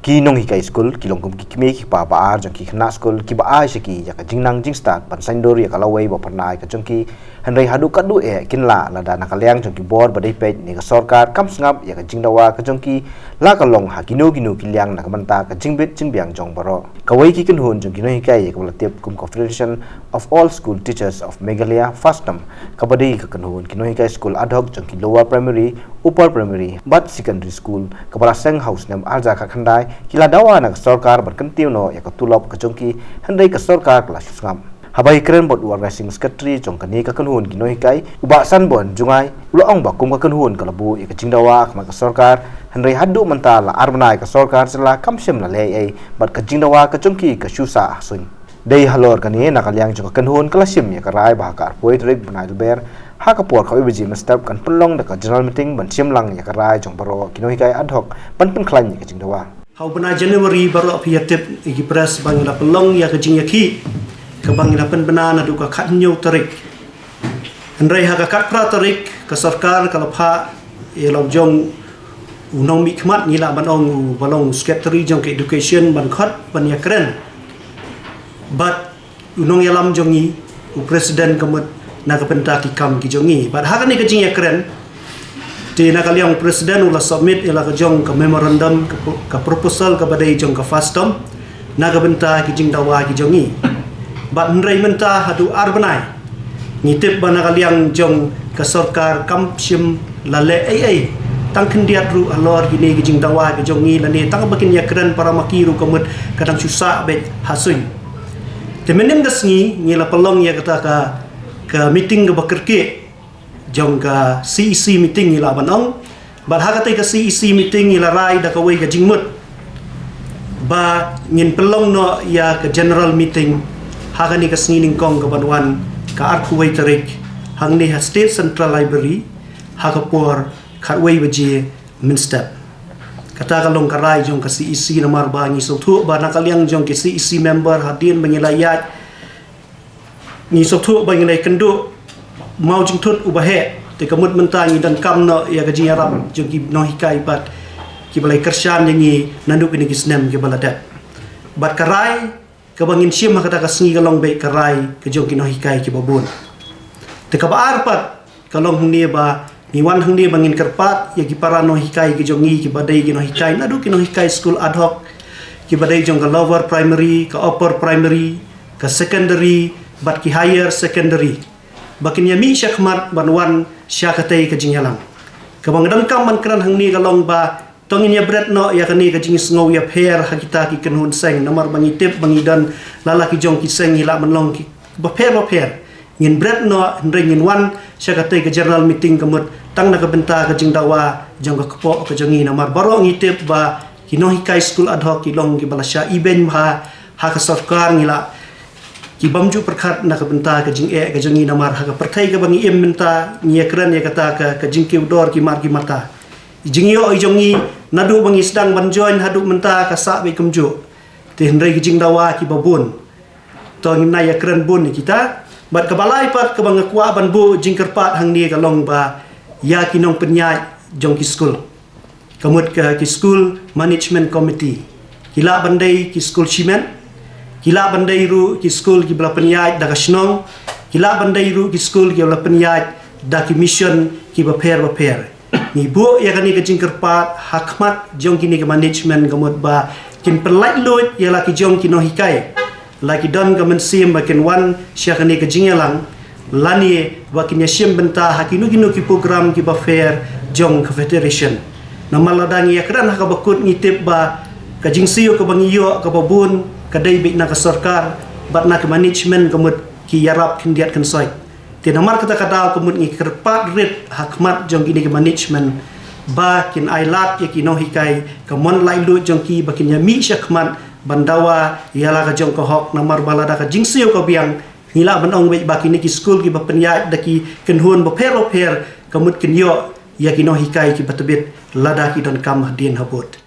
ki nong hikai school ki longkum ki kime ki pa ba jong ki khna school ki ba ai se ki ya ka jingnang jing start ban saindor ya kalawai ba pernai ka jong ki hanrei hadu kadu kin la da nakaliang jong ki bor ba dei pe ni ka sarkar kam sngap ya ka jingdawa ka jong ki la ka long ha ginu ki liang na ka manta ka jingbit jingbiang jong baro kawai ki kun hun jong ki no hikai ya ka latip kum confederation of all school teachers of Meghalaya fastam ka ba dei ka kun hun ki no hikai school ad hoc jong ki lower primary upper primary but secondary school ka bara seng house nam arja ka khandai kila dawa na sarkar berkentiu no ya katulop kejongki handai ke sarkar kelas sngam habai keren bot organizing secretary jongkani ka kanhun kinoi kai uba san bon jungai ulang ba kum ka kanhun kalabu ya kejingdawa ka sarkar handai hadu menta la armanai ka sarkar sela kamsem la lei bat kejingdawa kejongki ka susa asun dei halor kani nakaliang jong kanhun kelasim ya karai ba ka poetrik banai ber ha ka por khoi biji mastap kan pelong da ka general meeting ban siamlang ya karai jong baro kinoi kai ad hoc pan klan ya kejingdawa Hau pernah Januari baru apiatip igi pres bangila pelong ya kejing yaki ke bangila penbena nadu ka katnyo tarik andrai ha ka katpra tarik ke sarkar kalau pha ya lom jong unong mi khmat ni la banong balong secretary jong ke education ban khat ban ya keren but unong ya lam jongi u president kemut na ka penta ki kam ki jongi but ha kan ni kejing ya keren di nakaliang presiden ulah submit ialah kejong ke memorandum ke proposal ke badai jong ke fastom naga benta ki jingdawa ki jongi bat nrai menta hadu arbanai ngitip ba nakaliang jong ke sarkar kamsim lale ai tang kendiat ru alor gini ki jingdawa ki jongi lani tang bakin ya keren para makiru kemut kadang susah bet hasun temenem gasngi ngila pelong ya kata ke meeting ke bakerke jong ka CEC meeting ila banong bat hakate ka CEC meeting ila rai da kawai ka jingmut ba ngin pelong no ya ka general meeting hakani ka snining kong ka banwan ka arkuwai tarik hangni ha state central library hakapor khatwai baje minstep kata kalong ka rai jong ka CEC na marba ngi sothu ba nakaliang jong ka CEC member hadin bangilayat ngi sothu bangilay kendu mau jingtut ubahe te kamut mentangi dan kamno ya gaji arab jogi no hikai bat ki balai kershan yangi nandu kini kisnem ki baladat bat karai ke bangin sim kata kasngi kalong be karai ke jogi no hikai ki babun te ka bar pat kalong hungni ba niwan hungni bangin kerpat ya ki para no hikai ki jongi ki badai ki no hikai nadu ki no hikai school ad hoc ki badai jong ka lower primary ka upper primary ka secondary bat ki higher secondary bakin yami syakmat banwan syakatai ke jingyalang kabang dangkam man kran hangni kalong ba tongin ya bret no ya kani ke jing sngow ya pher hakita ki kenhun seng nomor bangi tip bangi dan lalaki jong ki seng ila manlong ki ba pher ngin bret no ndringin wan syakatai ke general meeting kemut tang na ka benta ke jingdawa jong ka kepo ke jongi nomor baro ngitip ba kino hikai school ad hoc ki long ki balasya iben ha ka sarkar ngila ki bamju perkhat na ka benta ka jing ke jongi namar ha ka perthai ka bangi em menta nia kran ya kata ka jing ki udor ki mar ki mata jing yo oi jongi nadu bangi sedang banjoin hadu menta ka sa be kumju te hendrai ki jing dawa ki babun to ngina ya kran bun ni kita bat ka balai pat ka bang kwa ban bu jing kerpat hang ni ka long ba ya ki nong penyai jong ki school kamut ka ki school management committee kila bandai ki school chimen kila bandai ru ki school ki bela penyai da kasnong kila bandai ru ki school ki bela penyai da ki mission ki baper ni bu ya kani ke jingkerpat hakmat jong kini ke management gamut ba kin pelait lut ya la ki jong ki no hikai la ki don gamen sim ba kin wan sya kani ke jingyalang lani ba kin ya sim benta hakinu kinu ki program ki bafer jong confederation namaladani ya kran ha ka bakut ngitip ba ka jingsiyo ka bangiyo ka babun kadai bik nak sarkar bat nak management kemut ki yarap kendiat kensoi ti namar kata kata kemut ngi kerpat rit hakmat jong gini ke management ba kin ailat ya ki no hikai kamon lai lu jong ki bakin ya mi syakmat bandawa yala ka jong ko hok namar balada ka jingsio ka biang ngila banong be bakin ki school ki bapenyat daki kenhun baper kemut kin yo ya ki no hikai ki batebit lada ki don kam din habut